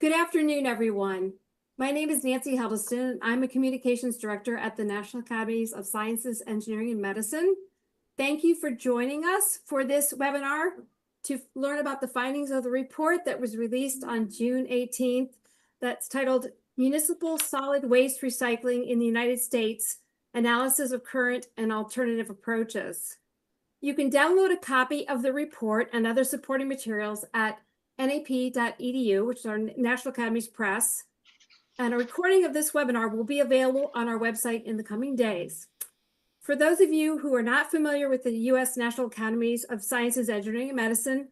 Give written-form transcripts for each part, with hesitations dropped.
Good afternoon, everyone. My name is Nancy Huddleston. I'm a communications director at the National Academies of Sciences, Engineering, and Medicine. Thank you for joining us for this webinar to learn about the findings of the report that was released on June 18th. That's titled Municipal Solid Waste Recycling in the United States, Analysis of Current and Alternative Approaches. You can download a copy of the report and other supporting materials at nap.edu, which is our National Academies Press. And a recording of this webinar will be available on our website in the coming days. For those of you who are not familiar with the U.S. National Academies of Sciences, Engineering, and Medicine,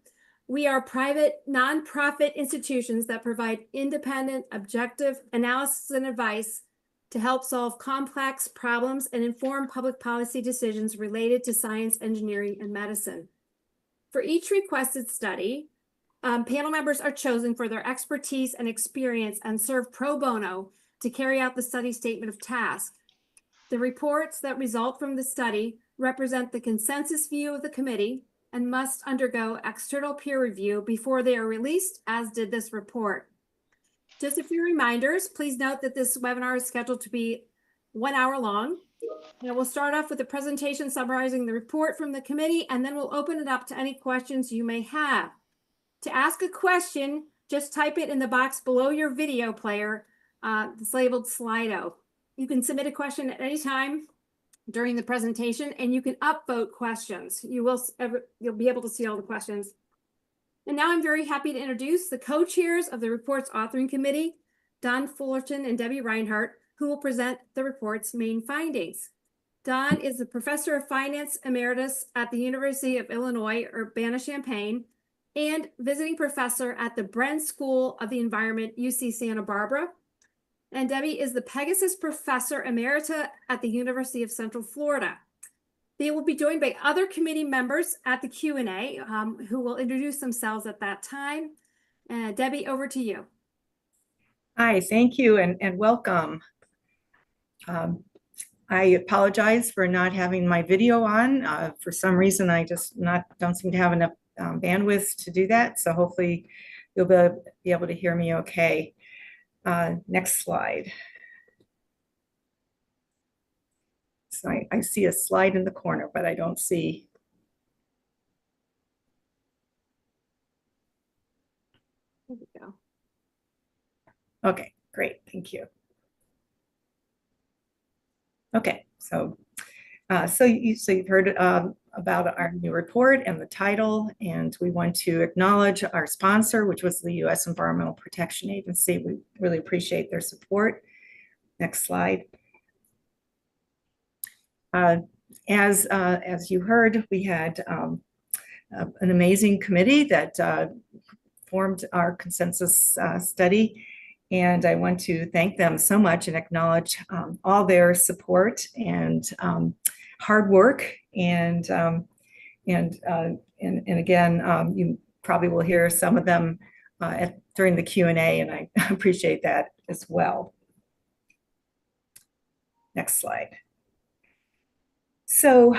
we are private, nonprofit institutions that provide independent, objective analysis and advice to help solve complex problems and inform public policy decisions related to science, engineering, and medicine. For each requested study, panel members are chosen for their expertise and experience and serve pro bono to carry out the study statement of task. The reports that result from the study represent the consensus view of the committee and must undergo external peer review before they are released, as did this report. Just a few reminders. Please note that this webinar is scheduled to be 1 hour long. And we'll start off with a presentation summarizing the report from the committee, and then we'll open it up to any questions you may have. To ask a question, just type it in the box below your video player that's labeled Slido. You can submit a question at any time during the presentation, and you can upvote questions. You'll be able to see all the questions. And now I'm very happy to introduce the co-chairs of the report's authoring committee, Don Fullerton and Debbie Reinhardt, who will present the report's main findings. Don is a professor of finance emeritus at the University of Illinois, Urbana-Champaign, and visiting professor at the Bren School of the Environment, UC Santa Barbara. And Debbie is the Pegasus Professor Emerita at the University of Central Florida. They will be joined by other committee members at the Q&A who will introduce themselves at that time. Debbie, over to you. Hi, thank you and welcome. I apologize for not having my video on. For some reason, I just don't seem to have enough bandwidth to do that. So hopefully you'll be able to hear me okay. Next slide. So I see a slide in the corner, but I don't see. There we go. Okay, great, thank you. Okay, so you've heard about our new report and the title, and we want to acknowledge our sponsor, which was the U.S. Environmental Protection Agency. We really appreciate their support. Next slide. As you heard, we had an amazing committee that formed our consensus study, and I want to thank them so much and acknowledge all their support and hard work. And again, you probably will hear some of them during the Q&A, and I appreciate that as well. Next slide. So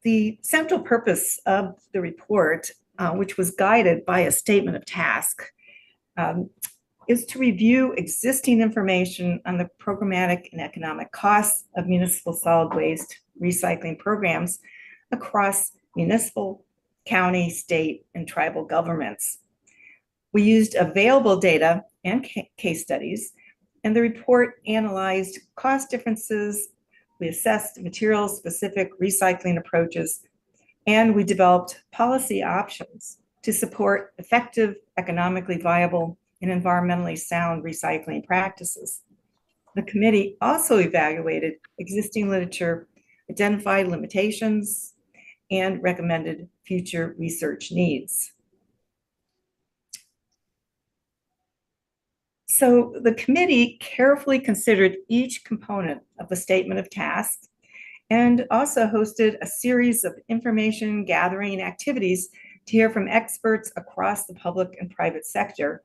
the central purpose of the report, which was guided by a statement of task, is to review existing information on the programmatic and economic costs of municipal solid waste recycling programs across municipal, county, state, and tribal governments. We used available data and case studies, and the report analyzed cost differences. We assessed material-specific recycling approaches, and we developed policy options to support effective, economically viable, and environmentally sound recycling practices. The committee also evaluated existing literature, identified limitations, and recommended future research needs. So the committee carefully considered each component of the statement of tasks and also hosted a series of information gathering activities to hear from experts across the public and private sector,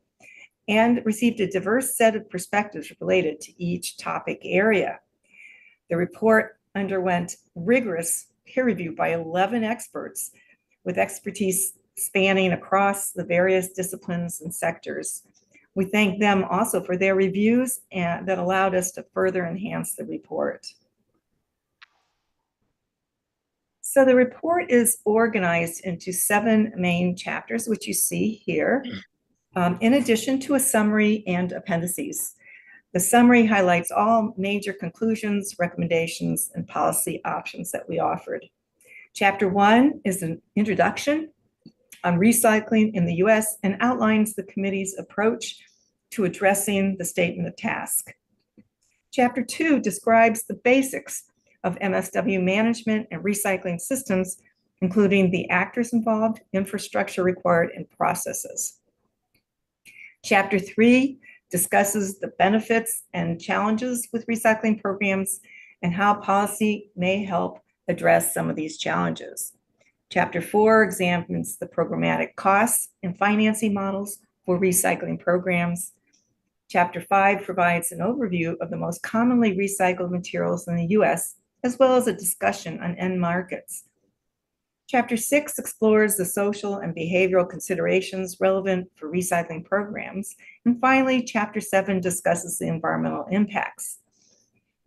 and received a diverse set of perspectives related to each topic area. The report underwent rigorous peer review by 11 experts with expertise spanning across the various disciplines and sectors. We thank them also for their reviews and that allowed us to further enhance the report. So the report is organized into 7 main chapters, which you see here, in addition to a summary and appendices. The summary highlights all major conclusions, recommendations, and policy options that we offered. Chapter 1 is an introduction on recycling in the US and outlines the committee's approach to addressing the statement of task. Chapter 2 describes the basics of MSW management and recycling systems, including the actors involved, infrastructure required, and processes. Chapter 3 discusses the benefits and challenges with recycling programs and how policy may help address some of these challenges. Chapter 4 examines the programmatic costs and financing models for recycling programs. Chapter 5 provides an overview of the most commonly recycled materials in the US, as well as a discussion on end markets. Chapter 6 explores the social and behavioral considerations relevant for recycling programs. And finally, Chapter 7 discusses the environmental impacts.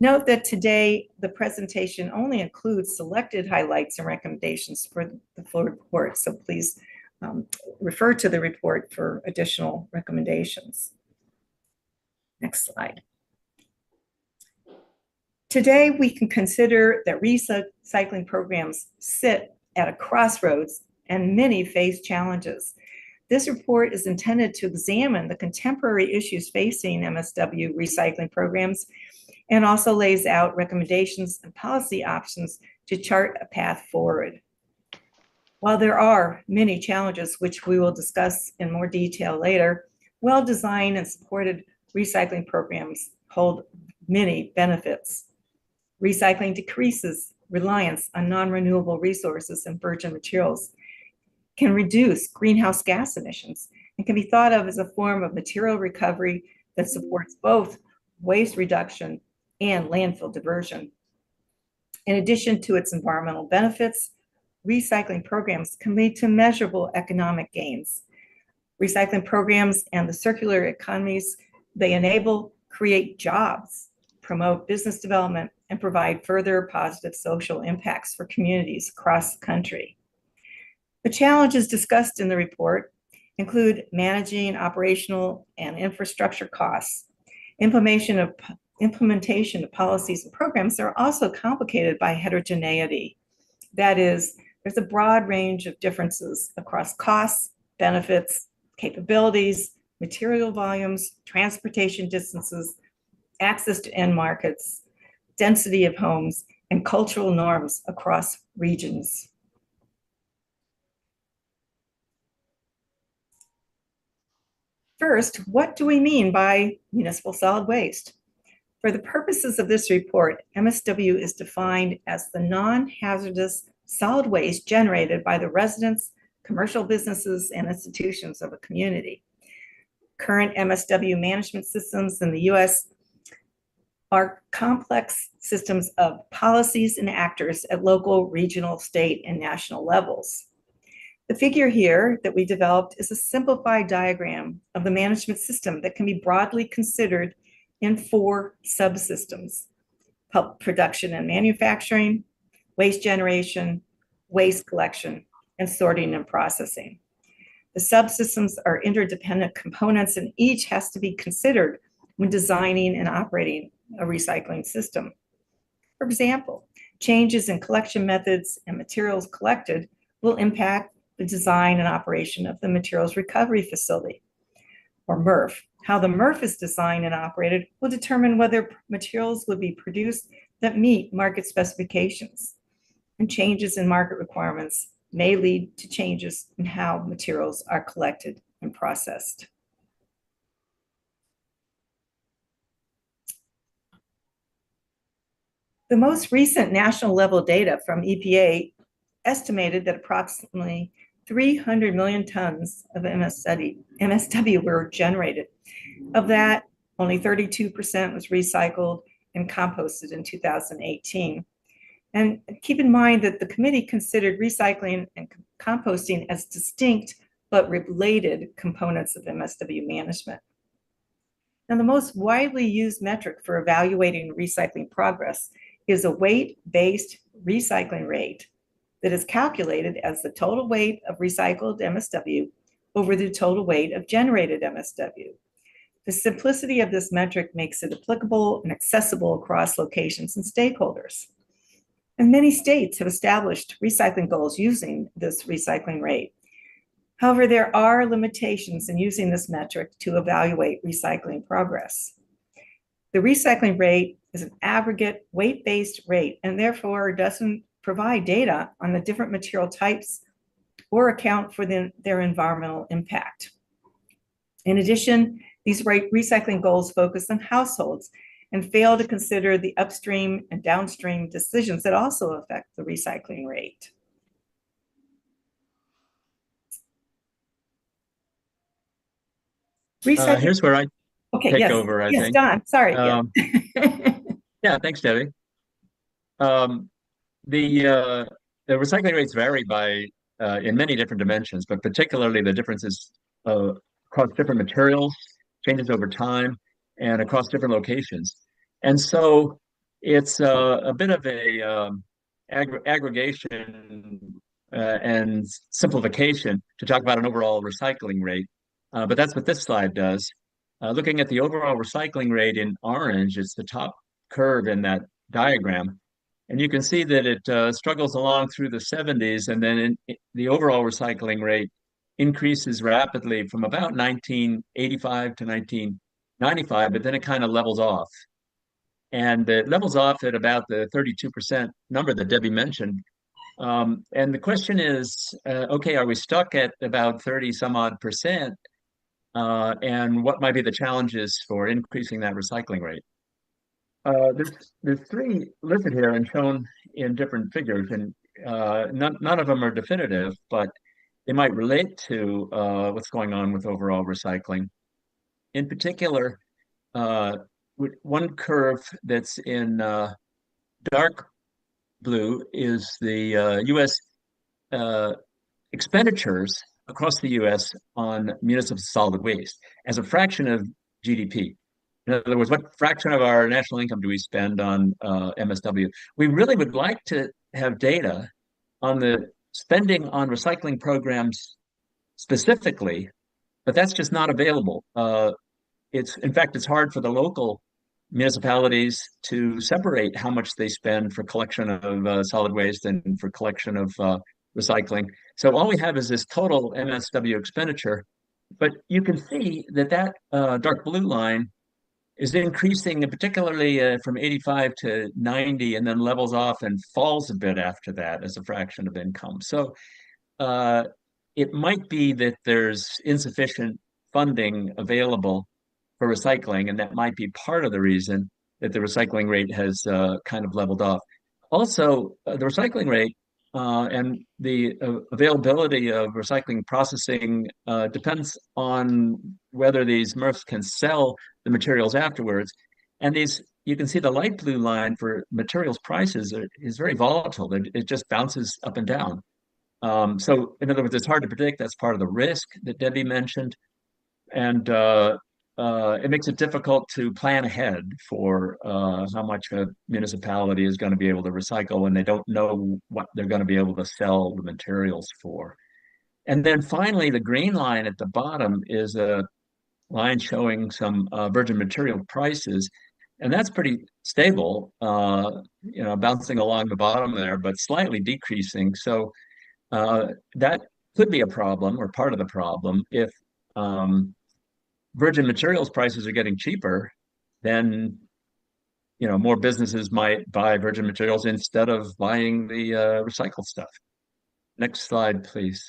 Note that today, the presentation only includes selected highlights and recommendations for the full report, so please refer to the report for additional recommendations. Next slide. Today, we can consider that recycling programs sit at a crossroads and many face challenges. This report is intended to examine the contemporary issues facing MSW recycling programs and also lays out recommendations and policy options to chart a path forward. While there are many challenges, which we will discuss in more detail later, well-designed and supported recycling programs hold many benefits. Recycling decreases reliance on non-renewable resources and virgin materials, can reduce greenhouse gas emissions, and can be thought of as a form of material recovery that supports both waste reduction and landfill diversion. In addition to its environmental benefits, recycling programs can lead to measurable economic gains. Recycling programs and the circular economies they enable create jobs, promote business development, and provide further positive social impacts for communities across the country. The challenges discussed in the report include managing operational and infrastructure costs. Implementation of policies and programs are also complicated by heterogeneity. That is, there's a broad range of differences across costs, benefits, capabilities, material volumes, transportation distances, access to end markets, density of homes, and cultural norms across regions. First, what do we mean by municipal solid waste? For the purposes of this report, MSW is defined as the non-hazardous solid waste generated by the residents, commercial businesses, and institutions of a community. Current MSW management systems in the US are complex systems of policies and actors at local, regional, state, and national levels. The figure here that we developed is a simplified diagram of the management system that can be broadly considered in 4 subsystems: production and manufacturing, waste generation, waste collection, and sorting and processing. The subsystems are interdependent components, and each has to be considered when designing and operating a recycling system. For example, changes in collection methods and materials collected will impact the design and operation of the materials recovery facility, or MRF. How the MRF is designed and operated will determine whether materials will be produced that meet market specifications. And changes in market requirements may lead to changes in how materials are collected and processed. The most recent national level data from EPA estimated that approximately 300 million tons of MSW were generated. Of that, only 32% was recycled and composted in 2018. And keep in mind that the committee considered recycling and composting as distinct but related components of MSW management. Now, the most widely used metric for evaluating recycling progress is a weight-based recycling rate that is calculated as the total weight of recycled MSW over the total weight of generated MSW. The simplicity of this metric makes it applicable and accessible across locations and stakeholders. And many states have established recycling goals using this recycling rate. However, there are limitations in using this metric to evaluate recycling progress. The recycling rate is an aggregate weight-based rate and therefore doesn't provide data on the different material types or account for their environmental impact. In addition, these recycling goals focus on households and fail to consider the upstream and downstream decisions that also affect the recycling rate. Here's where I take yes. over, I yes, think. Don, sorry. Yeah, thanks, Debbie. The recycling rates vary by in many different dimensions, but particularly the differences across different materials, changes over time, and across different locations. And so it's a bit of a aggregation and simplification to talk about an overall recycling rate. But that's what this slide does. Looking at the overall recycling rate in orange, it's the top curve in that diagram. And you can see that it struggles along through the 70s, and then the overall recycling rate increases rapidly from about 1985 to 1995, but then it kind of levels off. And it levels off at about the 32% number that Debbie mentioned. And the question is, okay, are we stuck at about 30 some odd percent? And what might be the challenges for increasing that recycling rate? There's three listed here and shown in different figures, and none of them are definitive, but they might relate to what's going on with overall recycling. In particular, one curve that's in dark blue is the U.S. Expenditures across the U.S. on municipal solid waste as a fraction of GDP. In other words, what fraction of our national income do we spend on MSW? We really would like to have data on the spending on recycling programs specifically, but that's just not available. In fact, it's hard for the local municipalities to separate how much they spend for collection of solid waste and for collection of recycling. So all we have is this total MSW expenditure, but you can see that dark blue line is increasing, particularly from 85 to 90, and then levels off and falls a bit after that as a fraction of income. So it might be that there's insufficient funding available for recycling, and that might be part of the reason that the recycling rate has kind of leveled off. Also, the recycling rate and the availability of recycling processing depends on whether these MRFs can sell the materials afterwards. And you can see the light blue line for materials prices is very volatile. It just bounces up and down. So in other words, it's hard to predict. That's part of the risk that Debbie mentioned. And it makes it difficult to plan ahead for how much a municipality is going to be able to recycle when they don't know what they're going to be able to sell the materials for. And then finally, the green line at the bottom is a line showing some virgin material prices, and that's pretty stable, bouncing along the bottom there, but slightly decreasing. So that could be a problem or part of the problem if virgin materials prices are getting cheaper, then more businesses might buy virgin materials instead of buying the recycled stuff. Next slide, please.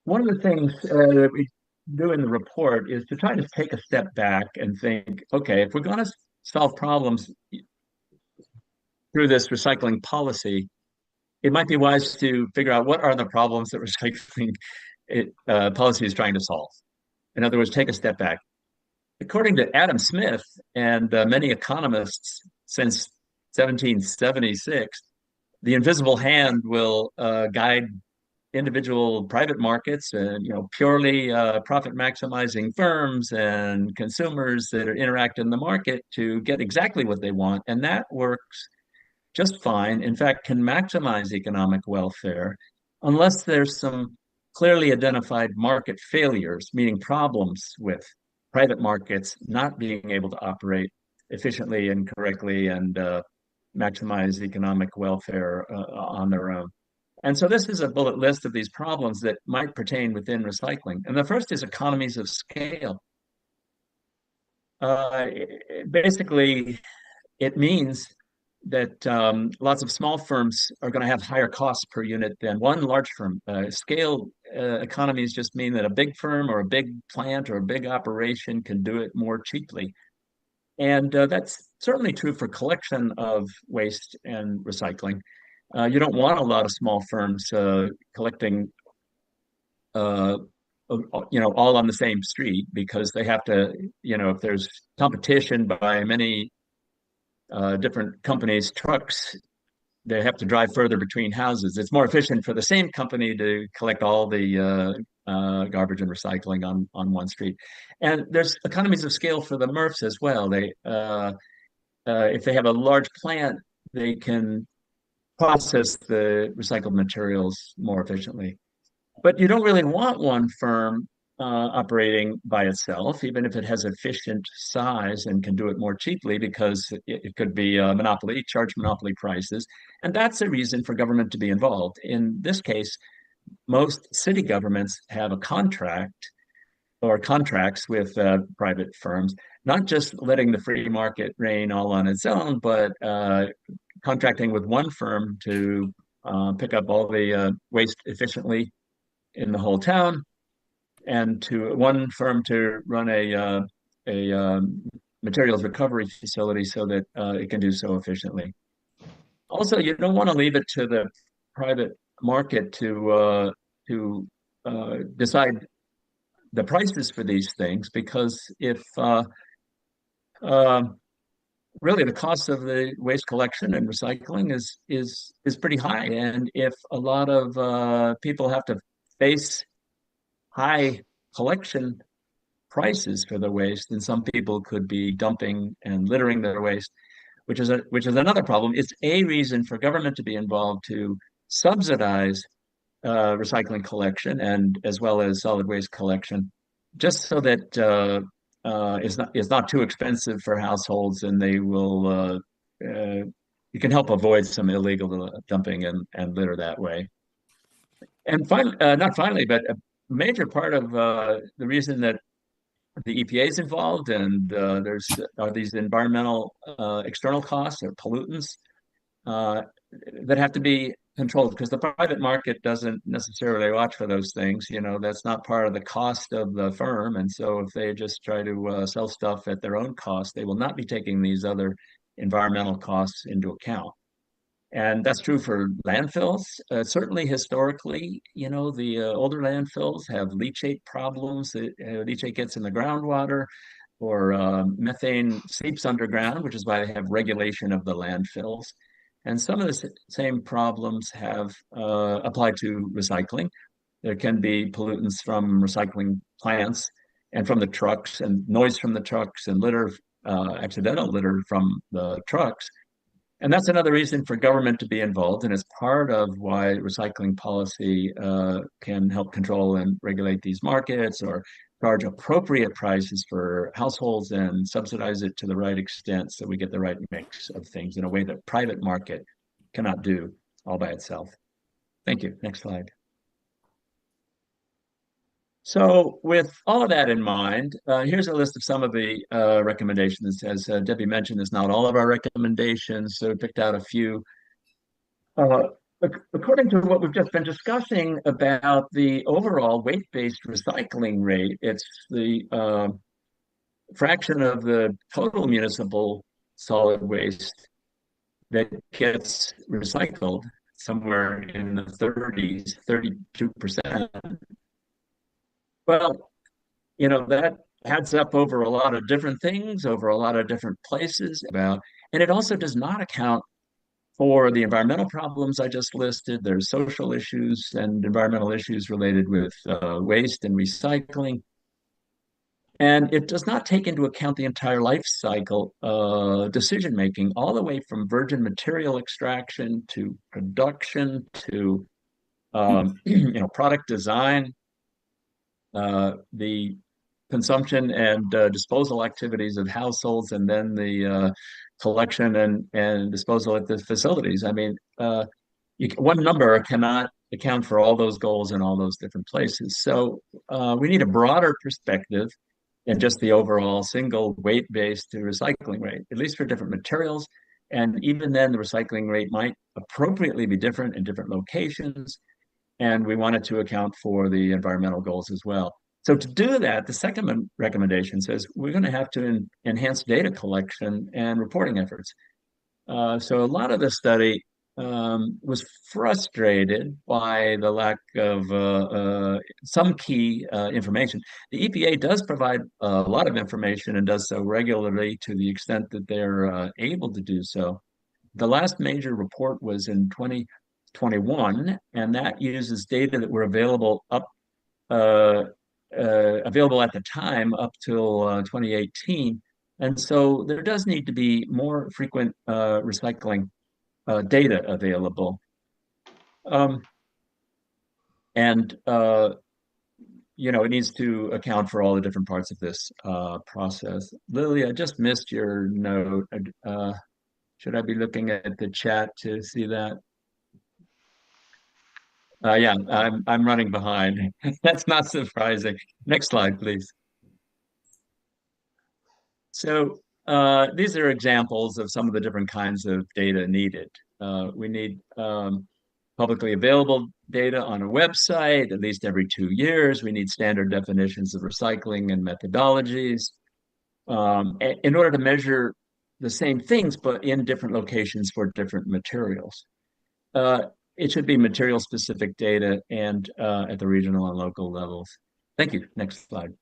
One of the things that we do in the report is to try to take a step back and think, okay, if we're going to solve problems through this recycling policy, it might be wise to figure out what are the problems that recycling policy is trying to solve. In other words, take a step back. According to Adam Smith and many economists since 1776, the invisible hand will guide individual private markets and purely profit maximizing firms and consumers that interact in the market to get exactly what they want, and that works just fine. In fact, can maximize economic welfare unless there's some clearly identified market failures, meaning problems with private markets not being able to operate efficiently and correctly and maximize economic welfare on their own. And so this is a bullet list of these problems that might pertain within recycling. And the first is economies of scale. Basically, it means that lots of small firms are going to have higher costs per unit than one large firm. Scale economies just mean that a big firm or a big plant or a big operation can do it more cheaply. And that's certainly true for collection of waste and recycling. You don't want a lot of small firms collecting, uh, all on the same street because they have to, if there's competition by many different companies' trucks, they have to drive further between houses. It's more efficient for the same company to collect all the garbage and recycling on one street. And there's economies of scale for the MRFs as well. If they have a large plant, they can process the recycled materials more efficiently. But you don't really want one firm operating by itself, even if it has efficient size and can do it more cheaply, because it could be a monopoly, charge monopoly prices. And that's a reason for government to be involved. In this case, most city governments have a contract or contracts with private firms, not just letting the free market reign all on its own, but contracting with one firm to pick up all the waste efficiently in the whole town, and to one firm to run a materials recovery facility so that it can do so efficiently. Also, you don't want to leave it to the private market to decide the prices for these things, because if uh, really the cost of the waste collection and recycling is pretty high, and if a lot of people have to face high collection prices for the waste, then some people could be dumping and littering their waste, which is another problem. It's a reason for government to be involved to subsidize recycling collection and as well as solid waste collection, just so that it's not too expensive for households, and they will you can help avoid some illegal dumping and litter that way. And not finally, but a major part of the reason that the EPA is involved and there's are these environmental external costs or pollutants uh, that have to be controlled, because the private market doesn't necessarily watch for those things. That's not part of the cost of the firm. And so if they just try to sell stuff at their own cost, they will not be taking these other environmental costs into account. And that's true for landfills. Certainly historically, the older landfills have leachate problems. Leachate gets in the groundwater, or methane seeps underground, which is why they have regulation of the landfills. And some of the same problems have applied to recycling. There can be pollutants from recycling plants and from the trucks, and noise from the trucks, and litter, accidental litter from the trucks. And that's another reason for government to be involved, and it's part of why recycling policy can help control and regulate these markets, or charge appropriate prices for households and subsidize it to the right extent so we get the right mix of things in a way that private market cannot do all by itself. Thank you. Next slide. So with all of that in mind, here's a list of some of the recommendations. As Debbie mentioned, it's not all of our recommendations, so we picked out a few. Uh, According to what we've just been discussing about the overall weight-based recycling rate, it's the fraction of the total municipal solid waste that gets recycled, somewhere in the 30s, 32%. Well, that adds up over a lot of different things, over a lot of different places and it also does not account For the environmental problems I just listed, there's social issues and environmental issues related with waste and recycling. And it does not take into account the entire life cycle decision making, all the way from virgin material extraction to production to product design, the consumption and disposal activities of households, and then the collection and disposal at the facilities. I mean, one number cannot account for all those goals in all those different places. So we need a broader perspective than just the overall single weight-based recycling rate, at least for different materials. And even then, the recycling rate might appropriately be different in different locations. And we wanted to account for the environmental goals as well. So to do that, the second recommendation says we're going to have to enhance data collection and reporting efforts. So a lot of the study was frustrated by the lack of some key information. The EPA does provide a lot of information and does so regularly to the extent that they're able to do so. The last major report was in 2021, and that uses data that were available available at the time up till 2018. And so there does need to be more frequent recycling data available. And it needs to account for all the different parts of this process. Lily, I just missed your note. Should I be looking at the chat to see that? Yeah, I'm running behind. That's not surprising. Next slide, please. So these are examples of some of the different kinds of data needed. We need publicly available data on a website at least every 2 years. We need standard definitions of recycling and methodologies in order to measure the same things, but in different locations for different materials. It should be material-specific data and at the regional and local levels. Thank you. Next slide.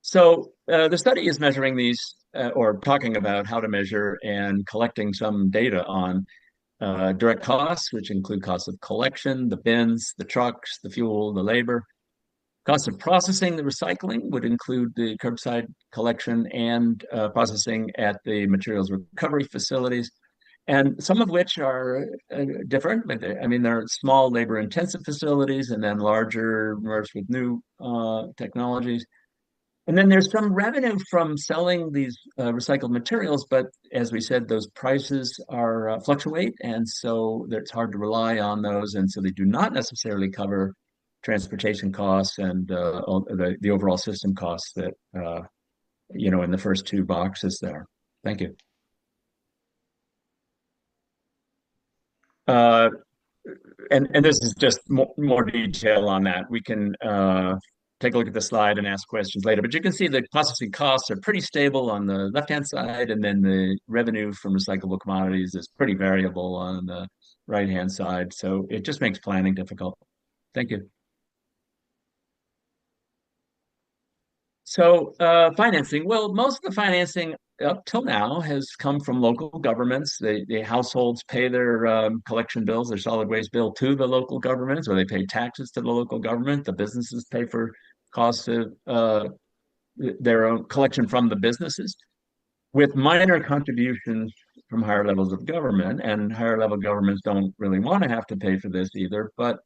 So the study is measuring these or talking about how to measure and collecting some data on direct costs, which include costs of collection, the bins, the trucks, the fuel, the labor. Cost of processing the recycling would include the curbside collection and processing at the materials recovery facilities, and some of which are different. I mean, there are small labor-intensive facilities and then larger merged with new technologies. And then there's some revenue from selling these recycled materials, but as we said, those prices are fluctuate, and so it's hard to rely on those, and so they do not necessarily cover transportation costs and the overall system costs that in the first two boxes there. Thank you. And this is just more detail on that. We can take a look at the slide and ask questions later, but you can see the processing costs are pretty stable on the left-hand side, and then the revenue from recyclable commodities is pretty variable on the right-hand side. So it just makes planning difficult. Thank you. So financing, well, most of the financing up till now has come from local governments. The households pay their collection bills, their solid waste bill to the local governments, or they pay taxes to the local government. The businesses pay for costs of their own collection from the businesses, with minor contributions from higher levels of government. And higher level governments don't really want to have to pay for this either, but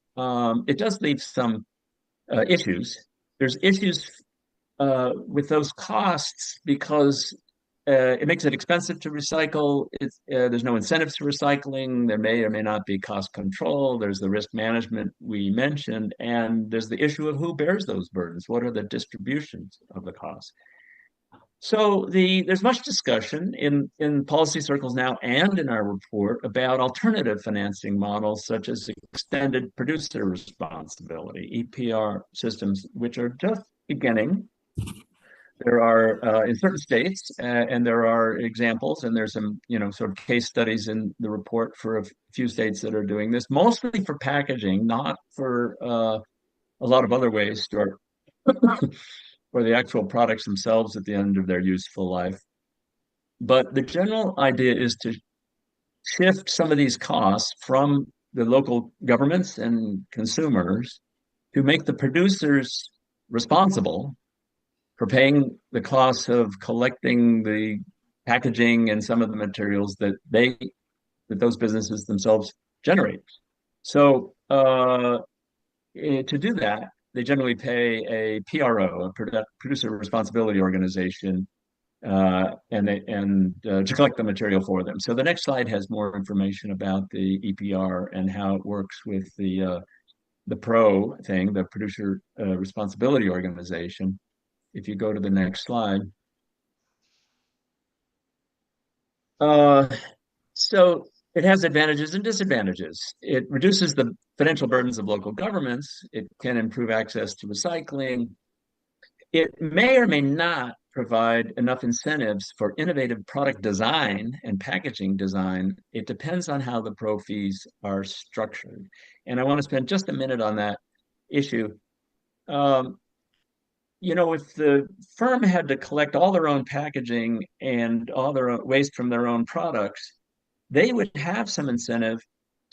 it does leave some issues. There's issues with those costs because it makes it expensive to recycle. There's no incentives to recycling. There may or may not be cost control. There's the risk management we mentioned, and there's the issue of who bears those burdens. What are the distributions of the costs? So there's much discussion in policy circles now and in our report about alternative financing models such as extended producer responsibility, EPR systems, which are just beginning. There are in certain states, and there are examples, and there's some, sort of case studies in the report for a few states that are doing this, mostly for packaging, not for a lot of other waste or for the actual products themselves at the end of their useful life. But the general idea is to shift some of these costs from the local governments and consumers to make the producers responsible for paying the costs of collecting the packaging and some of the materials that those businesses themselves generate. So to do that, they generally pay a PRO, a producer responsibility organization, to collect the material for them. So the next slide has more information about the EPR and how it works with the PRO thing, the producer responsibility organization. If you go to the next slide. Uh, so it has advantages and disadvantages. It reduces the financial burdens of local governments. It can improve access to recycling. It may or may not provide enough incentives for innovative product design and packaging design. It depends on how the pro fees are structured. And I want to spend just a minute on that issue. If the firm had to collect all their own packaging and all their own waste from their own products, they would have some incentive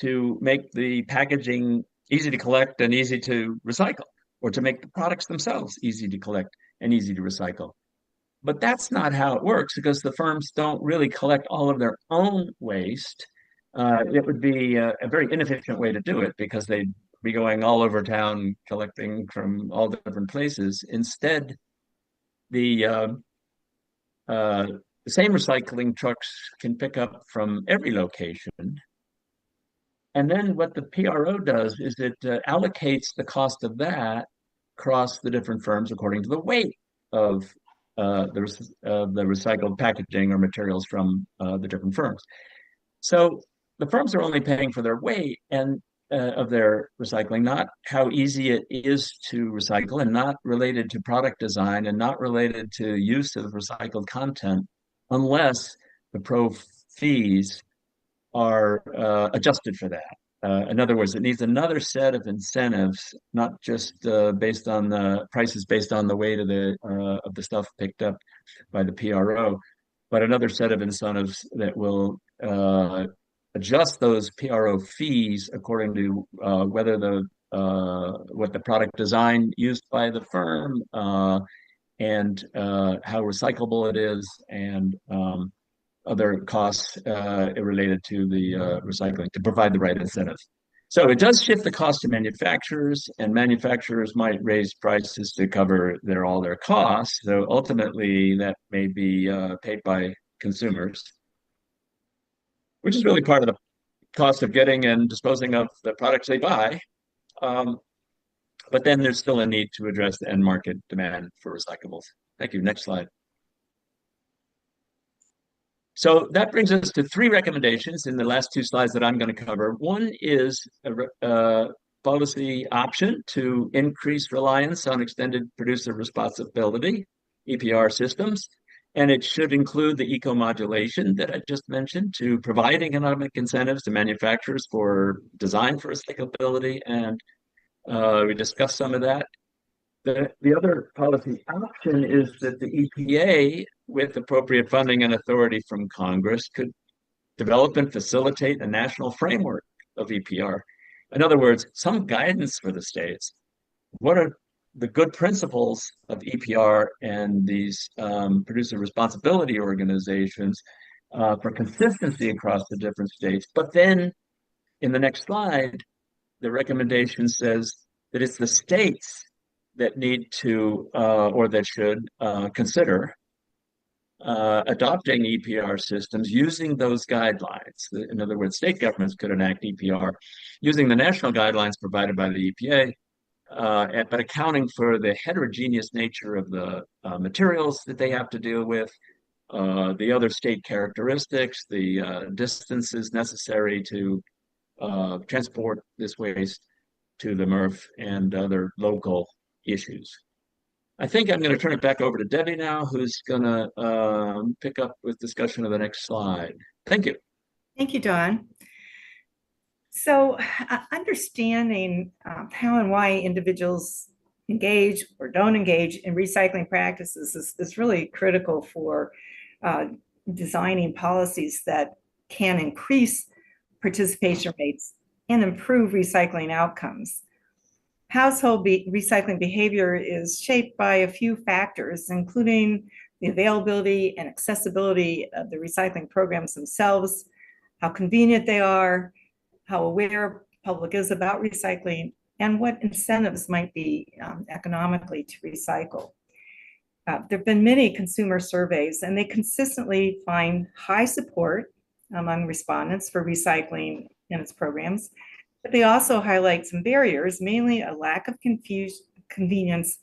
to make the packaging easy to collect and easy to recycle, or to make the products themselves easy to collect and easy to recycle. But that's not how it works, because the firms don't really collect all of their own waste. It would be a very inefficient way to do it, because they'd be going all over town collecting from all different places. Instead, the same recycling trucks can pick up from every location. And then what the PRO does is it allocates the cost of that across the different firms according to the weight of the recycled packaging or materials from the different firms. So the firms are only paying for their weight and of their recycling, not how easy it is to recycle, and not related to product design, and not related to use of recycled content, unless the pro fees are adjusted for that. In other words, it needs another set of incentives, not just based on the prices, based on the weight of the stuff picked up by the PRO, but another set of incentives that will adjust those PRO fees according to whether what the product design used by the firm, and how recyclable it is, and other costs related to the recycling, to provide the right incentives. So it does shift the cost to manufacturers, and manufacturers might raise prices to cover all their costs. So ultimately, that may be paid by consumers, which is really part of the cost of getting and disposing of the products they buy. But then there's still a need to address the end market demand for recyclables. Thank you. Next slide. So that brings us to three recommendations in the last two slides that I'm going to cover. One is a policy option to increase reliance on extended producer responsibility, EPR systems, and it should include the eco-modulation that I just mentioned, to provide economic incentives to manufacturers for design for recyclability, and we discussed some of that. The other policy option is that the EPA, with appropriate funding and authority from Congress, could develop and facilitate a national framework of EPR. In other words, some guidance for the states. What are the good principles of EPR and these producer responsibility organizations for consistency across the different states? But then in the next slide, the recommendation says that it's the states that need to or that should consider adopting EPR systems using those guidelines. In other words, state governments could enact EPR using the national guidelines provided by the EPA, but accounting for the heterogeneous nature of the materials that they have to deal with, the other state characteristics, the distances necessary to transport this waste to the MRF, and other local issues. I think I'm going to turn it back over to Debbie now, who's going to pick up with discussion of the next slide. Thank you. Thank you, Don. So understanding how and why individuals engage or don't engage in recycling practices is really critical for designing policies that can increase participation rates and improve recycling outcomes. Household recycling behavior is shaped by a few factors, including the availability and accessibility of the recycling programs themselves, how convenient they are, how aware public is about recycling, and what incentives might be economically to recycle. There have been many consumer surveys, and they consistently find high support among respondents for recycling and its programs, but they also highlight some barriers, mainly a lack of convenience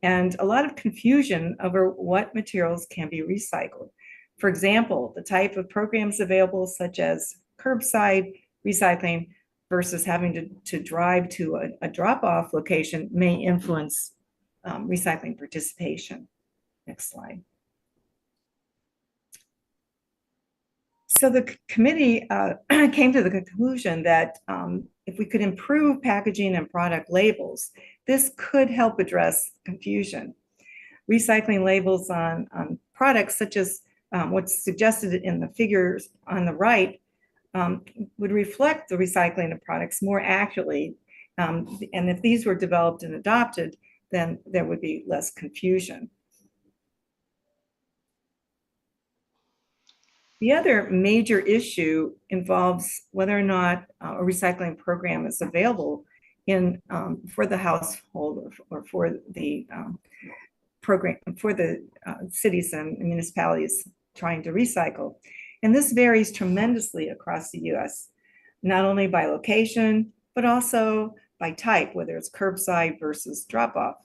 and a lot of confusion over what materials can be recycled. For example, the type of programs available, such as curbside recycling versus having to drive to a drop-off location, may influence recycling participation. Next slide. So the committee came to the conclusion that if we could improve packaging and product labels, this could help address confusion. Recycling labels on products, such as what's suggested in the figures on the right, would reflect the recycling of products more accurately. And if these were developed and adopted, then there would be less confusion. The other major issue involves whether or not a recycling program is available for the household or for the program for the cities and municipalities trying to recycle. And this varies tremendously across the US, not only by location, but also by type, whether it's curbside versus drop-off.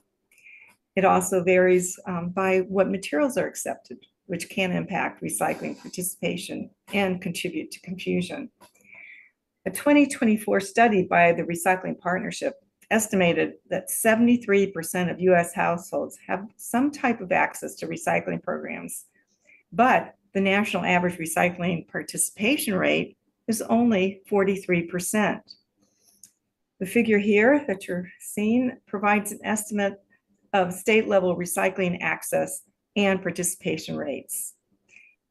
It also varies by what materials are accepted, which can impact recycling participation and contribute to confusion. A 2024 study by the Recycling Partnership estimated that 73% of US households have some type of access to recycling programs, but the national average recycling participation rate is only 43%. The figure here that you're seeing provides an estimate of state-level recycling access and participation rates.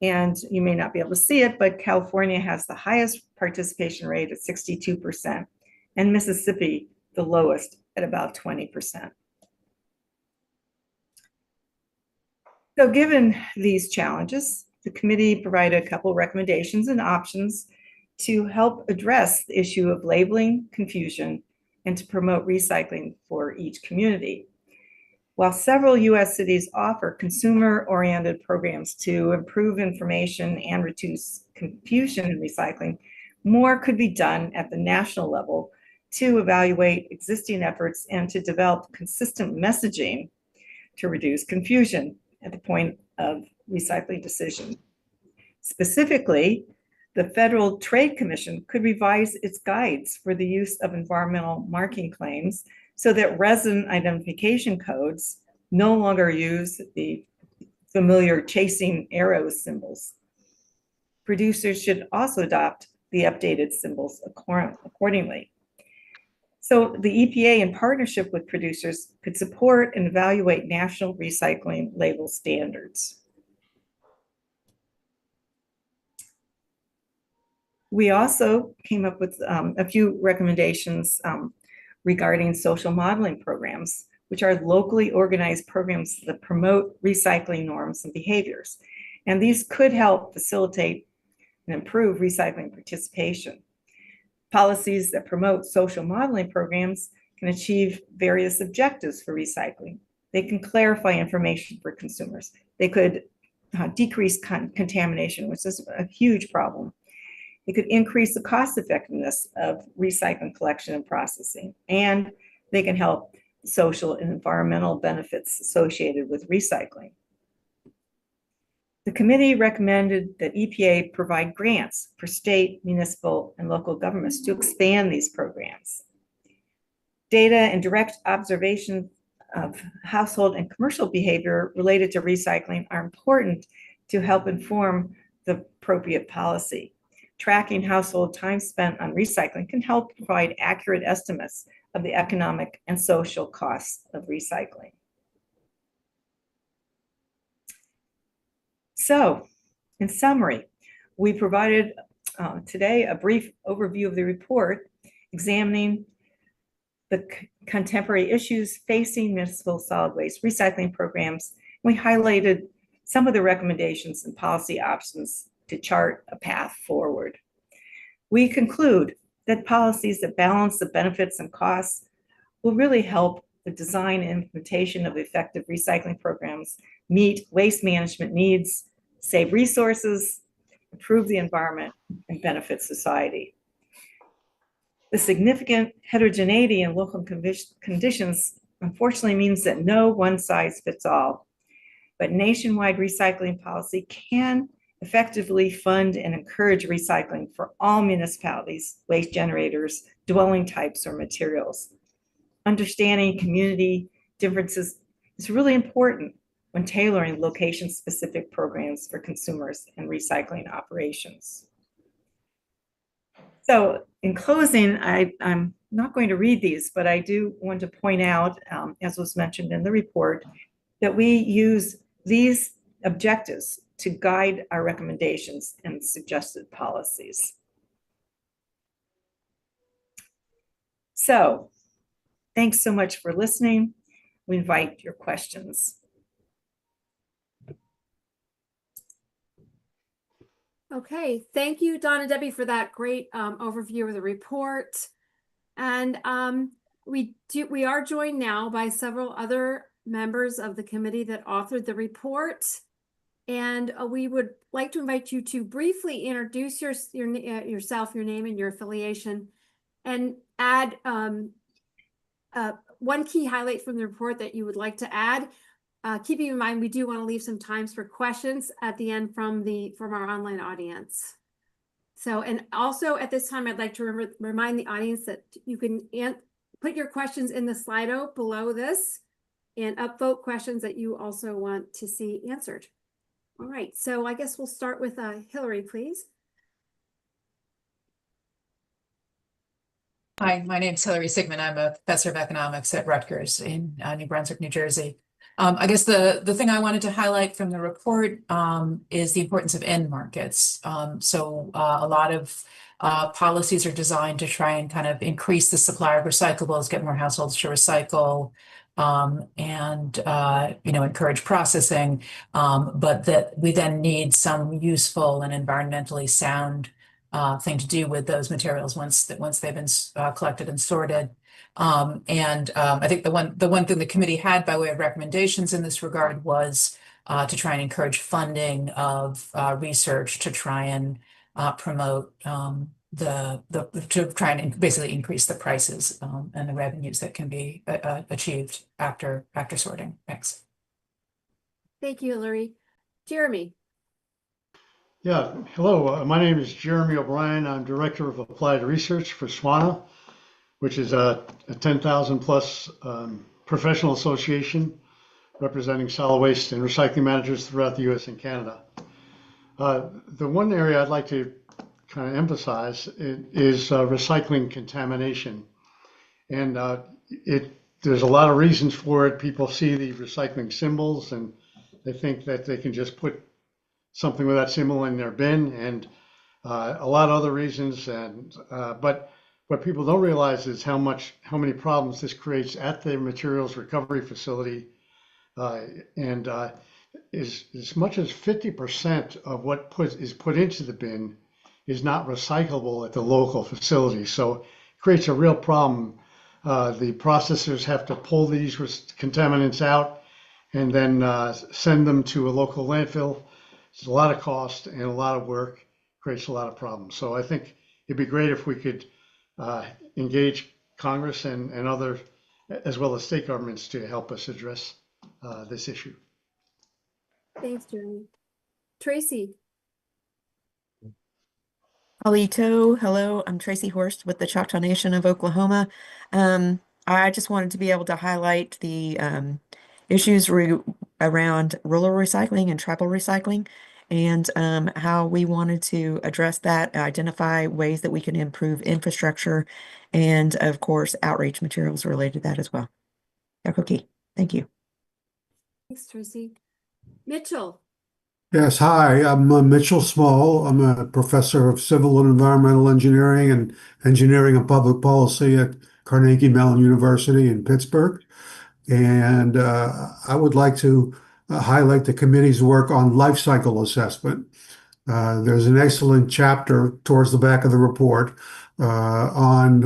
And you may not be able to see it, but California has the highest participation rate at 62%, and Mississippi the lowest at about 20%. So given these challenges, the committee provided a couple of recommendations and options to help address the issue of labeling confusion and to promote recycling for each community. While several US cities offer consumer-oriented programs to improve information and reduce confusion in recycling, more could be done at the national level to evaluate existing efforts and to develop consistent messaging to reduce confusion at the point of recycling decision. Specifically, the Federal Trade Commission could revise its guides for the use of environmental marking claims so that resin identification codes no longer use the familiar chasing arrows symbols. Producers should also adopt the updated symbols accordingly. So the EPA, in partnership with producers, could support and evaluate national recycling label standards. We also came up with a few recommendations regarding social modeling programs, which are locally organized programs that promote recycling norms and behaviors. And these could help facilitate and improve recycling participation. Policies that promote social modeling programs can achieve various objectives for recycling. They can clarify information for consumers. They could decrease contamination, which is a huge problem. It could increase the cost effectiveness of recycling collection and processing, and they can help social and environmental benefits associated with recycling. The committee recommended that EPA provide grants for state, municipal, and local governments to expand these programs. Data and direct observation of household and commercial behavior related to recycling are important to help inform the appropriate policy. Tracking household time spent on recycling can help provide accurate estimates of the economic and social costs of recycling. So, In summary, we provided today a brief overview of the report examining the contemporary issues facing municipal solid waste recycling programs. We highlighted some of the recommendations and policy options to chart a path forward. We conclude that policies that balance the benefits and costs will really help the design and implementation of effective recycling programs meet waste management needs, save resources, improve the environment, and benefit society. The significant heterogeneity in local conditions unfortunately means that no one size fits all, but nationwide recycling policy can effectively fund and encourage recycling for all municipalities, waste generators, dwelling types, or materials. Understanding community differences is really important when tailoring location-specific programs for consumers and recycling operations. So in closing, I'm not going to read these, but I do want to point out, as was mentioned in the report, that we use these objectives to guide our recommendations and suggested policies. So thanks so much for listening. We invite your questions. Okay, thank you, Don and Debbie, for that great overview of the report. And we are joined now by several other members of the committee that authored the report. And we would like to invite you to briefly introduce yourself, your name and your affiliation, and add one key highlight from the report that you would like to add. Keeping in mind, we do want to leave some times for questions at the end from our online audience. So, and also at this time, I'd like to remind the audience that you can put your questions in the Slido below this and upvote questions that you also want to see answered. All right, so I guess we'll start with Hillary, please. Hi, my name is Hillary Sigmund. I'm a professor of economics at Rutgers in New Brunswick, New Jersey. I guess the thing I wanted to highlight from the report is the importance of end markets. So a lot of policies are designed to try and kind of increase the supply of recyclables, get more households to recycle, and encourage processing, but that we then need some useful and environmentally sound thing to do with those materials once they've been collected and sorted. I think the one thing the committee had by way of recommendations in this regard was to try and encourage funding of research to try and promote to try and basically increase the prices and the revenues that can be achieved after sorting. Thanks. Thank you, Hillary. Jeremy. Yeah, hello. My name is Jeremy O'Brien. I'm Director of Applied Research for SWANA, which is a 10,000 plus professional association representing solid waste and recycling managers throughout the US and Canada. The one area I'd like to kind of emphasize is recycling contamination. And there's a lot of reasons for it. People see the recycling symbols and they think that they can just put something with that symbol in their bin, and a lot of other reasons. But what people don't realize is how many problems this creates at the materials recovery facility, and as much as 50% of what is put into the bin is not recyclable at the local facility. So it creates a real problem. The processors have to pull these contaminants out and then send them to a local landfill. It's a lot of cost and a lot of work, creates a lot of problems. So I think it'd be great if we could engage Congress and other, as well as state governments, to help us address this issue. Thanks, Jeremy. Tracy. Alito, hello, I'm Tracy Horst with the Choctaw Nation of Oklahoma. I just wanted to be able to highlight the issues around rural recycling and tribal recycling, and how we wanted to address that, identify ways that we can improve infrastructure, and of course, outreach materials related to that as well. Dr. Key, thank you. Thanks, Tracy. Mitchell. Yes, hi, I'm Mitchell Small. I'm a professor of civil and environmental engineering and engineering and public policy at Carnegie Mellon University in Pittsburgh. And I would like to highlight the committee's work on life cycle assessment. There's an excellent chapter towards the back of the report on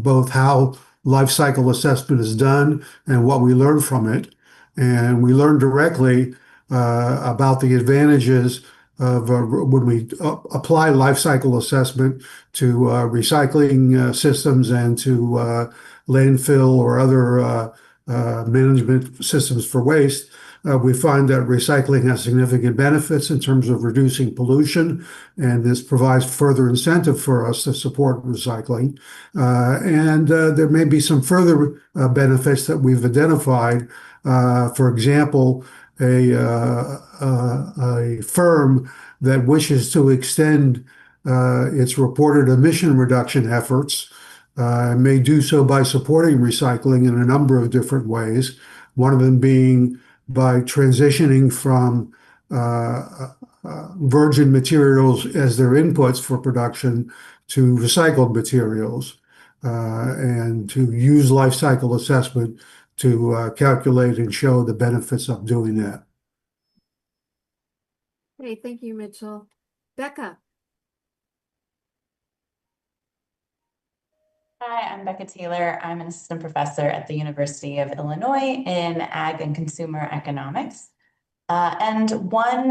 both how life cycle assessment is done and what we learn from it. And we learn directly about the advantages of when we apply life cycle assessment to recycling systems and to landfill or other management systems for waste. We find that recycling has significant benefits in terms of reducing pollution, and this provides further incentive for us to support recycling. And there may be some further benefits that we've identified. For example, a firm that wishes to extend its reported emission reduction efforts may do so by supporting recycling in a number of different ways. One of them being by transitioning from virgin materials as their inputs for production to recycled materials, and to use life cycle assessment to calculate and show the benefits of doing that. Okay, thank you, Mitchell. Becca. Hi, I'm Becca Taylor. I'm an assistant professor at the University of Illinois in Ag and Consumer Economics. And one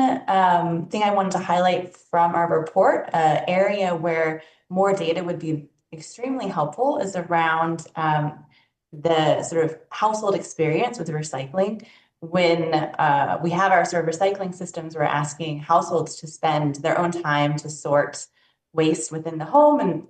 thing I wanted to highlight from our report, an area where more data would be extremely helpful, is around the sort of household experience with recycling. When we have our sort of recycling systems, we're asking households to spend their own time to sort waste within the home and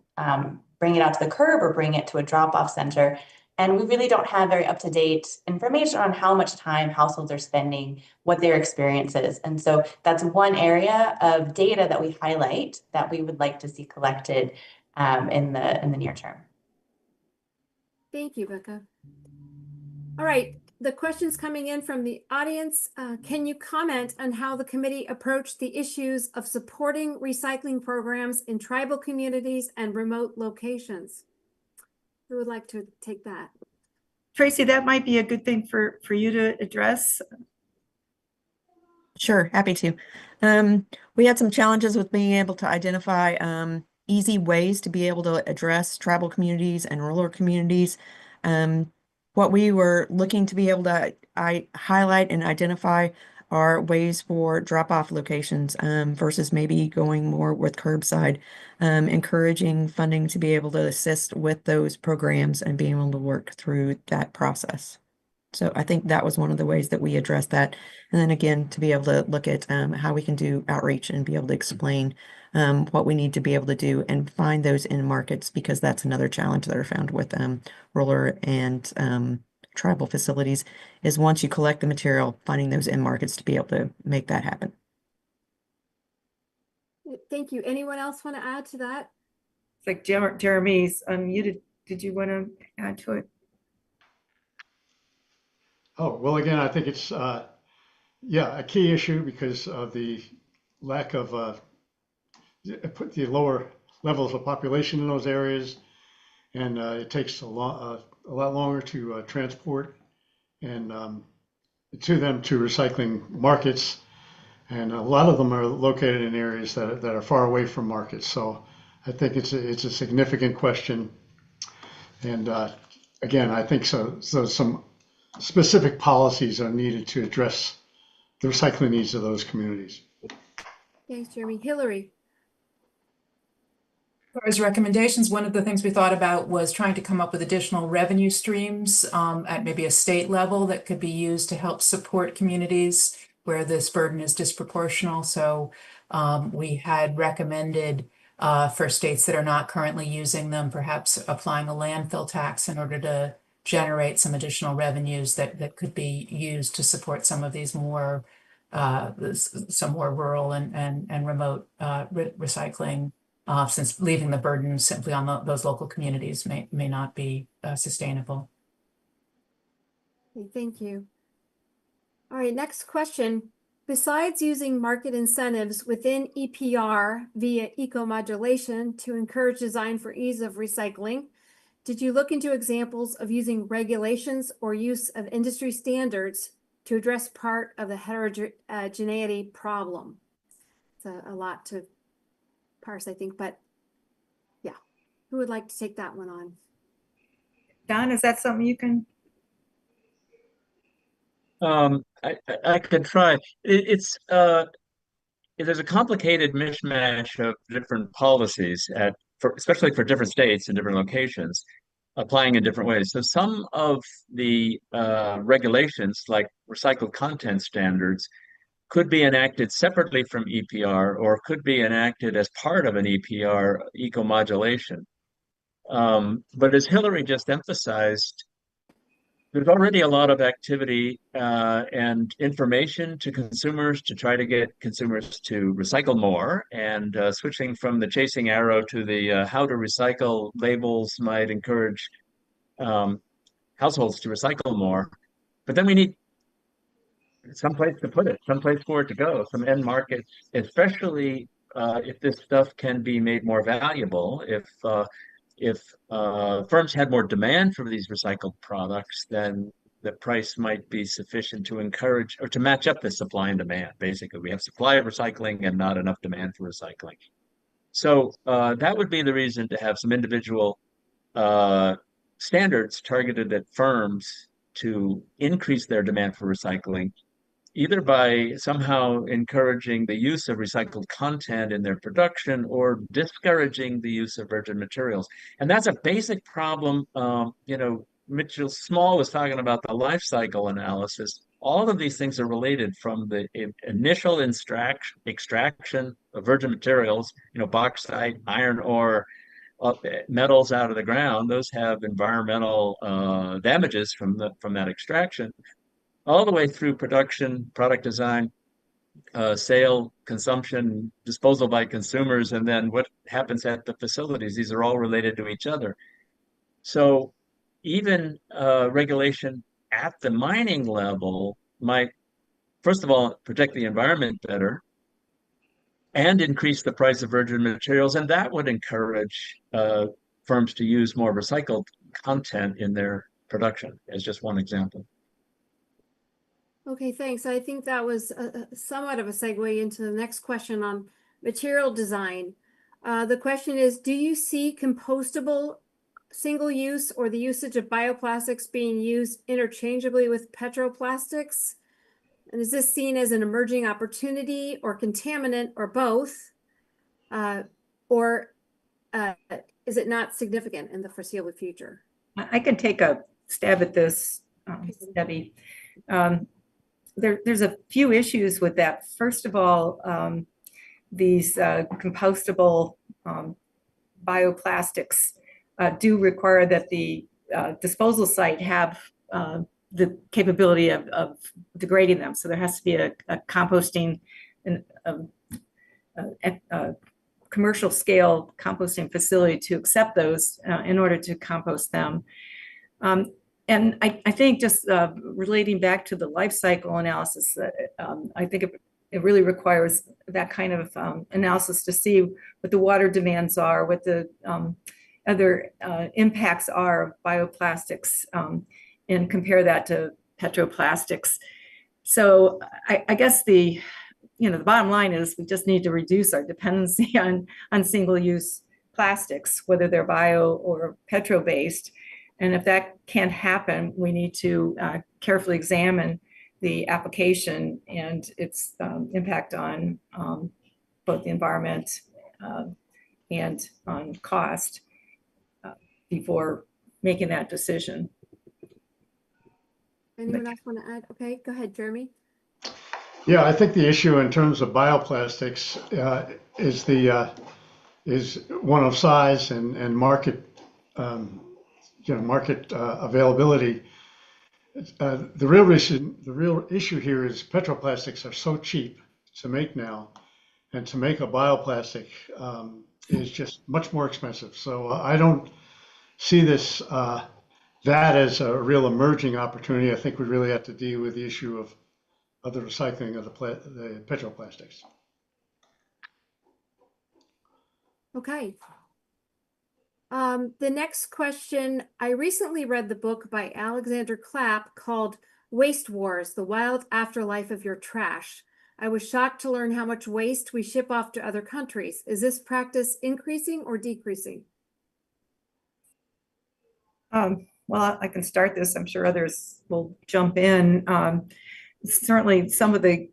bring it out to the curb or bring it to a drop-off center. And we really don't have very up-to-date information on how much time households are spending, what their experience is. And so that's one area of data that we highlight that we would like to see collected in the near term. Thank you, Becca. All right, the questions coming in from the audience. Can you comment on how the committee approached the issues of supporting recycling programs in tribal communities and remote locations? Who would like to take that? Tracy, that might be a good thing for you to address. Sure, happy to. We had some challenges with being able to identify easy ways to be able to address tribal communities and rural communities. What we were looking to be able to highlight and identify are ways for drop-off locations versus maybe going more with curbside, encouraging funding to be able to assist with those programs and being able to work through that process. So I think that was one of the ways that we addressed that. And then again, to be able to look at how we can do outreach and be able to explain what we need to be able to do and find those in markets, because that's another challenge that are found with rural and tribal facilities is once you collect the material, finding those in markets to be able to make that happen. Thank you. Anyone else want to add to that? It's like Jeremy's unmuted. Did you want to add to it? Oh, well, again, I think it's, yeah, a key issue because of the lack of the lower levels of population in those areas. And it takes a lot longer to transport and to them to recycling markets. And a lot of them are located in areas that are far away from markets. So I think it's a significant question. And again, I think so some specific policies are needed to address the recycling needs of those communities. Thanks, Jeremy. Hillary. As recommendations, one of the things we thought about was trying to come up with additional revenue streams at maybe a state level that could be used to help support communities where this burden is disproportional. So we had recommended for states that are not currently using them, perhaps applying a landfill tax in order to generate some additional revenues that could be used to support some of these more some more rural and remote recycling, since leaving the burden simply on those local communities may not be sustainable. Okay, thank you. All right, next question. Besides using market incentives within EPR via eco-modulation to encourage design for ease of recycling, did you look into examples of using regulations or use of industry standards to address part of the heterogeneity problem? It's a lot to parse, I think, but yeah. Who would like to take that one on? Don, is that something you can? I could try. There's a complicated mishmash of different policies especially for different states and different locations, applying in different ways. So some of the regulations, like recycled content standards, could be enacted separately from EPR or could be enacted as part of an EPR eco-modulation. But as Hillary just emphasized, there's already a lot of activity and information to consumers to try to get consumers to recycle more. And switching from the chasing arrow to the how to recycle labels might encourage households to recycle more. But then we need some place to put it, some place for it to go, some end markets, especially if this stuff can be made more valuable. If firms had more demand for these recycled products, then the price might be sufficient to encourage or to match up the supply and demand. Basically, we have supply of recycling and not enough demand for recycling. So that would be the reason to have some individual standards targeted at firms to increase their demand for recycling, either by somehow encouraging the use of recycled content in their production or discouraging the use of virgin materials. And that's a basic problem. Mitchell Small was talking about the life cycle analysis. All of these things are related from the initial extraction of virgin materials, bauxite, iron ore, metals out of the ground. Those have environmental damages from that extraction, all the way through production, product design, sale, consumption, disposal by consumers, and then what happens at the facilities. These are all related to each other. So even regulation at the mining level might, first of all, protect the environment better and increase the price of virgin materials. And that would encourage firms to use more recycled content in their production, as just one example. Okay, thanks. I think that was somewhat of a segue into the next question on material design. The question is, do you see compostable single use or the usage of bioplastics being used interchangeably with petroplastics? And is this seen as an emerging opportunity or contaminant or both? Or is it not significant in the foreseeable future? I can take a stab at this, Debbie. There's a few issues with that. First of all, these compostable bioplastics do require that the disposal site have the capability of degrading them. So there has to be a composting and commercial scale composting facility to accept those in order to compost them. And I think just relating back to the life cycle analysis, I think it really requires that kind of analysis to see what the water demands are, what the other impacts are of bioplastics, and compare that to petroplastics. So I guess the bottom line is we just need to reduce our dependency on single-use plastics, whether they're bio or petro-based. And if that can't happen, we need to carefully examine the application and its impact on both the environment and on cost before making that decision. Anyone else want to add? Okay, go ahead, Jeremy. Yeah, I think the issue in terms of bioplastics is one of size and market, market availability. The real issue here is petroplastics are so cheap to make now, and to make a bioplastic is just much more expensive. So I don't see that as a real emerging opportunity. I think we really have to deal with the issue of of the recycling of the petroplastics. Okay. The next question, I recently read the book by Alexander Clapp called Waste Wars, The Wild Afterlife of Your Trash. I was shocked to learn how much waste we ship off to other countries. Is this practice increasing or decreasing? Well, I can start this. I'm sure others will jump in. Certainly, some of the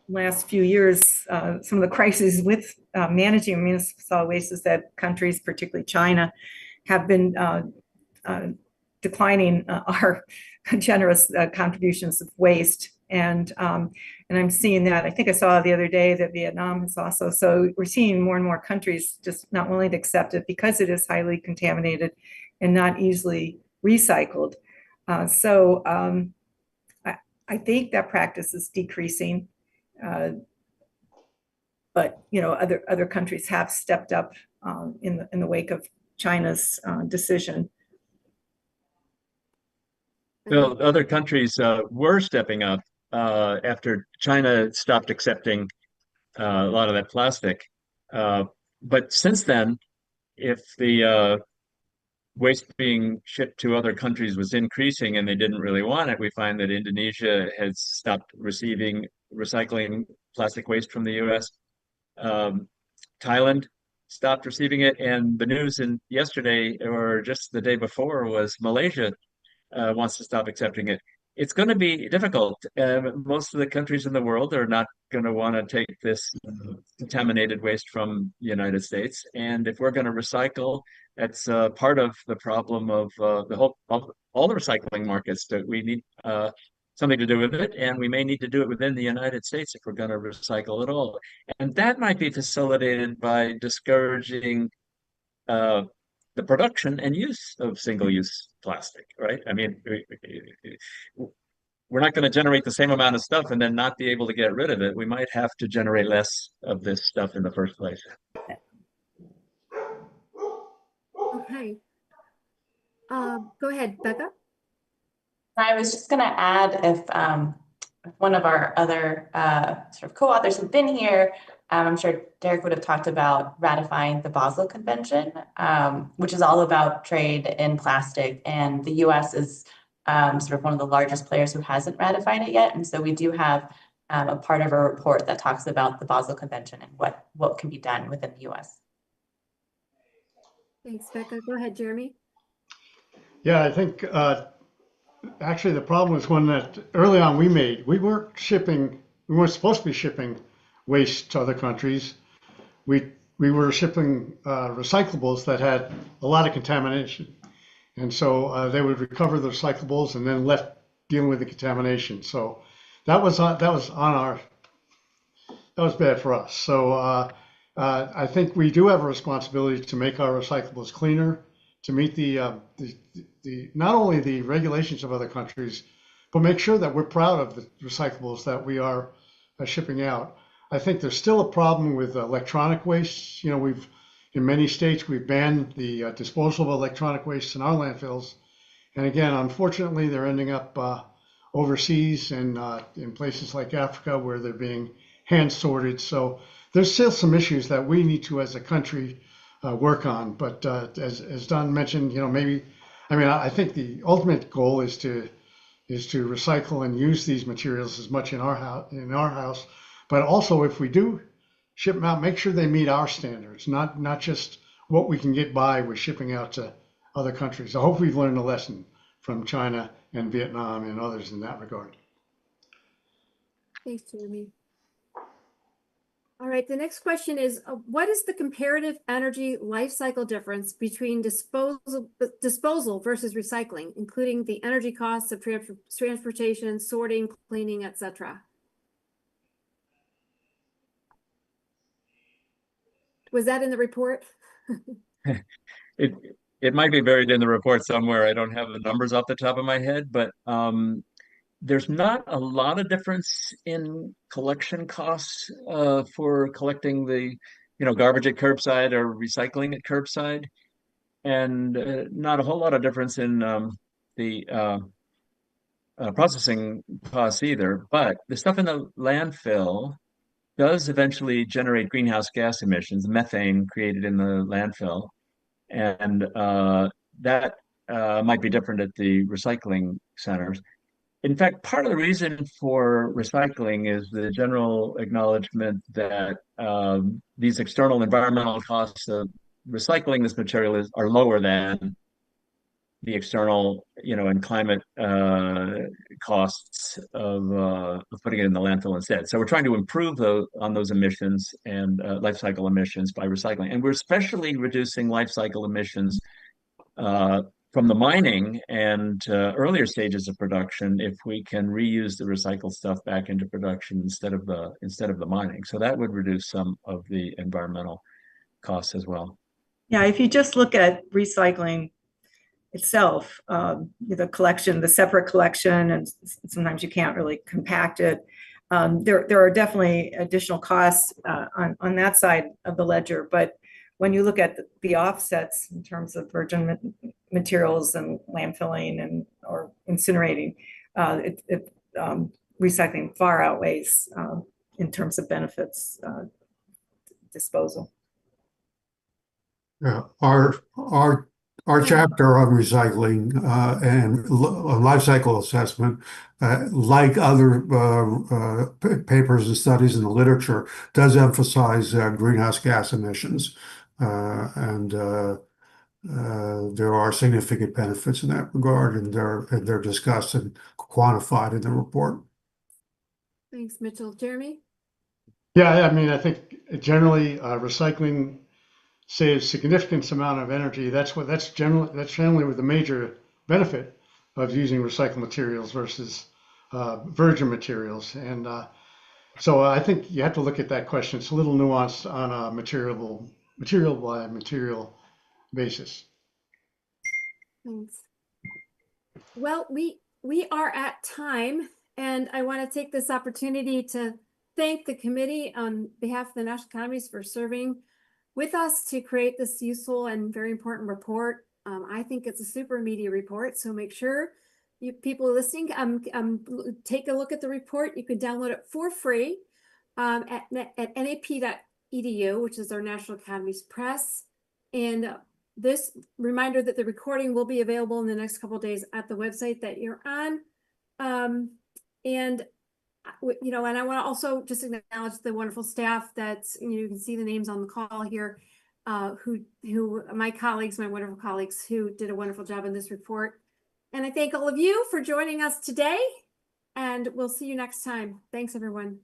last few years, some of the crises with managing municipal solid waste is that countries, particularly China, have been declining our generous contributions of waste. And I'm seeing that. I think I saw the other day that Vietnam is also. So we're seeing more and more countries just not willing to accept it because it is highly contaminated and not easily recycled. So I think that practice is decreasing. But other countries have stepped up in the wake of China's decision. Well, other countries were stepping up after China stopped accepting a lot of that plastic. But since then, if the waste being shipped to other countries was increasing and they didn't really want it, we find that Indonesia has stopped receiving recycling plastic waste from the US. Thailand stopped receiving it, and the news yesterday or just the day before was Malaysia wants to stop accepting it. It's going to be difficult. Most of the countries in the world are not going to want to take this contaminated waste from the United States. And if we're going to recycle, that's part of the problem of all the recycling markets, that we need something to do with it. And we may need to do it within the United States if we're going to recycle at all. And that might be facilitated by discouraging the production and use of single-use plastic, right? I mean, we're not going to generate the same amount of stuff and then not be able to get rid of it. We might have to generate less of this stuff in the first place. Okay. Go ahead, Becca. I was just going to add, if one of our other sort of co-authors had been here, I'm sure Derek would have talked about ratifying the Basel Convention, which is all about trade in plastic. And the US is sort of one of the largest players who hasn't ratified it yet. And so we do have a part of our report that talks about the Basel Convention and what can be done within the US. Thanks, Becca. Go ahead, Jeremy. Yeah, I think actually the problem was one that early on we weren't supposed to be shipping waste to other countries. We were shipping recyclables that had a lot of contamination. And so they would recover the recyclables and then left dealing with the contamination. So that was bad for us. So I think we do have a responsibility to make our recyclables cleaner, to meet the not only the regulations of other countries, but make sure that we're proud of the recyclables that we are shipping out. I think there's still a problem with electronic waste. In many states, we've banned the disposal of electronic waste in our landfills. And again, unfortunately, they're ending up overseas and in places like Africa where they're being hand sorted. So there's still some issues that we need to, as a country, work on. But as Don mentioned, I think the ultimate goal is to recycle and use these materials as much in our house. But also, if we do ship them out, make sure they meet our standards, not just what we can get by with shipping out to other countries. I hope we've learned a lesson from China and Vietnam and others in that regard. Thanks, Jeremy. All right, the next question is, what is the comparative energy life cycle difference between disposal versus recycling, including the energy costs of transportation, sorting, cleaning, etc.? Was that in the report? It might be buried in the report somewhere. I don't have the numbers off the top of my head, but there's not a lot of difference in collection costs for collecting the garbage at curbside or recycling at curbside, and not a whole lot of difference in the processing costs either, but the stuff in the landfill does eventually generate greenhouse gas emissions, methane created in the landfill, and that might be different at the recycling centers. In fact, part of the reason for recycling is the general acknowledgement that these external environmental costs of recycling this material are lower than the external, and climate costs of putting it in the landfill instead. So we're trying to improve on those emissions and life cycle emissions by recycling. And we're especially reducing life cycle emissions from the mining and earlier stages of production if we can reuse the recycled stuff back into production instead of the mining. So that would reduce some of the environmental costs as well. Yeah, if you just look at recycling itself, the separate collection, and sometimes you can't really compact it. There are definitely additional costs on that side of the ledger, but when you look at the offsets in terms of virgin materials and landfilling or incinerating, recycling far outweighs in terms of benefits disposal. Yeah, our chapter on recycling and life cycle assessment, like other papers and studies in the literature, does emphasize greenhouse gas emissions, and there are significant benefits in that regard, and they're discussed and quantified in the report. Thanks, Mitchell. Jeremy? Yeah, I mean, I think generally recycling saves significant amount of energy. That's generally with the major benefit of using recycled materials versus virgin materials. And so I think you have to look at that question. It's a little nuanced on a material by material basis. Thanks. Well, we are at time, and I want to take this opportunity to thank the committee on behalf of the National Academies for serving with us to create this useful and very important report. I think it's a super meaty report, so make sure you people listening take a look at the report. You can download it for free at nap.edu, which is our National Academies Press. And this reminder that the recording will be available in the next couple of days at the website that you're on. And I want to also just acknowledge the wonderful staff that's, you can see the names on the call here, who my wonderful colleagues who did a wonderful job in this report. And I thank all of you for joining us today, and we'll see you next time. Thanks, everyone.